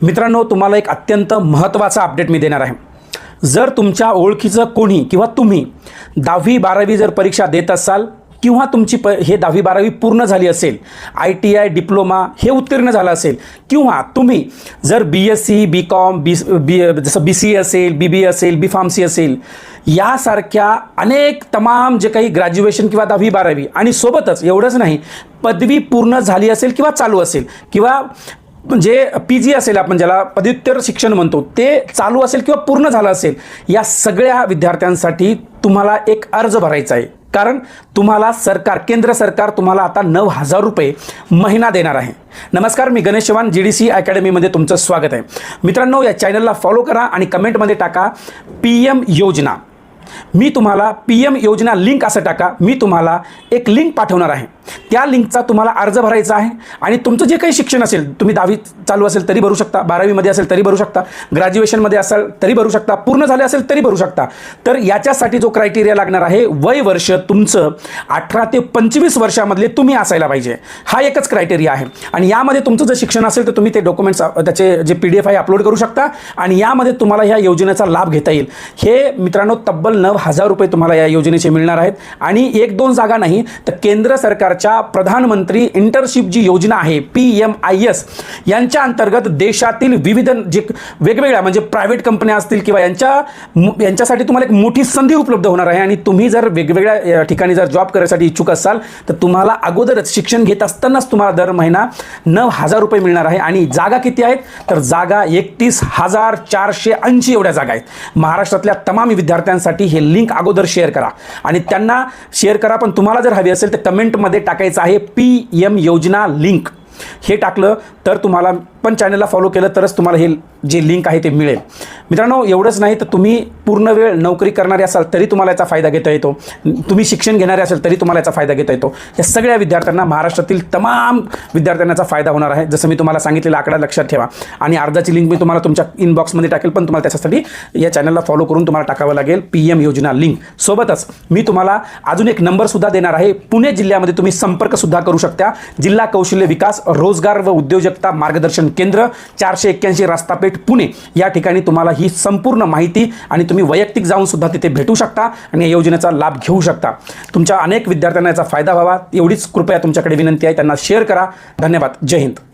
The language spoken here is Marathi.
मित्रांनो, तुम्हाला एक अत्यंत महत्त्वाचा अपडेट मी देणार आहे. जर तुमच्या ओळखीचं कोणी किंवा तुम्ही 10वी 12वी जर परीक्षा देत असाल किंवा तुमची हे 10वी 12वी पूर्ण झाली असेल, ITI डिप्लोमा हे उत्तीर्ण झालं असेल, किंवा तुम्ही जर BSc BCom जसं BCA असेल, BBA असेल, B.Pharmacy असेल, यासारख्या अनेक तमाम जे काही ग्रॅज्युएशन किंवा 10वी 12वी आणि सोबतच एवढंच नाही, पदवी पूर्ण झाली असेल किंवा चालू असेल, किंवा म्हणजे PG असेल, आपण ज्याला पदव्युत्तर शिक्षण म्हणतो, ते चालू असेल किंवा पूर्ण झालं असेल, या सगळ्या विद्यार्थ्यांसाठी तुम्हाला एक अर्ज भरायचा आहे. कारण तुम्हाला केंद्र सरकार तुम्हाला आता 9,000 रुपये महिना देणार आहे. नमस्कार, मी गणेश चव्हाण, GDC अकॅडमीमध्ये तुमचं स्वागत आहे. मित्रांनो, या चॅनलला फॉलो करा आणि कमेंटमध्ये टाका PM योजना. मी तुम्हाला PM योजना लिंक असं टाका. मी तुम्हाला एक लिंक पाठवणार आहे. त्या लिंकचा तुम्हाला अर्ज भरायचा आहे आणि तुमचं जे काही शिक्षण असेल, तुम्ही 10वी चालू असेल तरी भरू शकता, 12वीमध्ये असेल तरी भरू शकता, ग्रॅज्युएशनमध्ये असेल तरी भरू शकता, पूर्ण झाले असेल तरी भरू शकता. तर याच्यासाठी जो क्रायटेरिया लागणार आहे, वय वर्ष तुमचं 18 ते 25 वर्षामधले तुम्ही असायला पाहिजे. हा एकच क्रायटेरिया आहे. आणि यामध्ये तुमचं जर शिक्षण असेल तर तुम्ही ते डॉक्युमेंट्स, त्याचे जे PDF आहे अपलोड करू शकता आणि यामध्ये तुम्हाला ह्या योजनेचा लाभ घेता येईल. हे मित्रांनो, तब्बल 9,000 रुपये तुम्हाला या योजनेचे मिळणार आहेत. आणि 1-2 जागा नाही तर केंद्र सरकारच्या प्रधानमंत्री इंटर्नशिप जी योजना आहे PMIS, यांच्या अंतर्गत देशातील विविध जे वेगवेगळ्या म्हणजे प्रायव्हेट कंपन्या असतील किंवा यांच्यासाठी तुम्हाला एक मोठी संधी उपलब्ध होणार आहे. आणि तुम्ही जर वेगवेगळ्या ठिकाणी जर जॉब करण्यासाठी इच्छुक असाल तर तुम्हाला अगोदरच शिक्षण घेत असतानाच तुम्हाला दर महिना 9,000 रुपये मिळणार आहे. आणि जागा किती आहेत तर जागा 31,480 एवढ्या जागा आहेत. महाराष्ट्रातल्या तमाम विद्यार्थ्यांसाठी हे लिंक अगोदर शेअर करा आणि त्यांना शेअर करा. पण तुम्हाला जर हवी असेल तर कमेंटमध्ये टाकायचं आहे PM योजना लिंक. हे टाकलं तर तुम्हाला पण चॅनलला फॉलो केलं तरच तुम्हाला हे जे लिंक आहे ते मिळेल. मित्रांनो, एवढंच नाही तर तुम्ही पूर्ण वेळ नोकरी करणारे असाल तरी तुम्हाला याचा फायदा घेता येतो. तुम्ही शिक्षण घेणारे असेल तरी तुम्हाला याचा फायदा घेता येतो. या सगळ्या विद्यार्थ्यांना, महाराष्ट्रातील तमाम विद्यार्थ्यांना याचा फायदा होणार आहे. जसं मी तुम्हाला सांगितलेला आकडा लक्षात ठेवा. आणि अर्जाची लिंक मी तुम्हाला तुमच्या इनबॉक्समध्ये टाकेल, पण तुम्हाला त्याच्यासाठी या चॅनलला फॉलो करून तुम्हाला टाकावं लागेल PM योजना लिंक. सोबतच मी तुम्हाला अजून एक नंबरसुद्धा देणार आहे. पुणे जिल्ह्यामध्ये तुम्ही संपर्कसुद्धा करू शकता. जिल्हा कौशल्य विकास, रोजगार व उद्योजकता मार्गदर्शन केंद्र, 481 रास्तापेठ, पुणे, या ठिकाणी तुम्हाला ही संपूर्ण माहिती आणि तुम्ही वैयक्तिक जाऊन सुद्धा तिथे भेटू शकता आणि या योजनेचा लाभ घेऊ शकता. तुमच्या अनेक विद्यार्थ्यांना याचा फायदा व्हावा एवढीच कृपया तुमच्याकडे विनंती आहे. त्यांना शेअर करा. धन्यवाद. जय हिंद.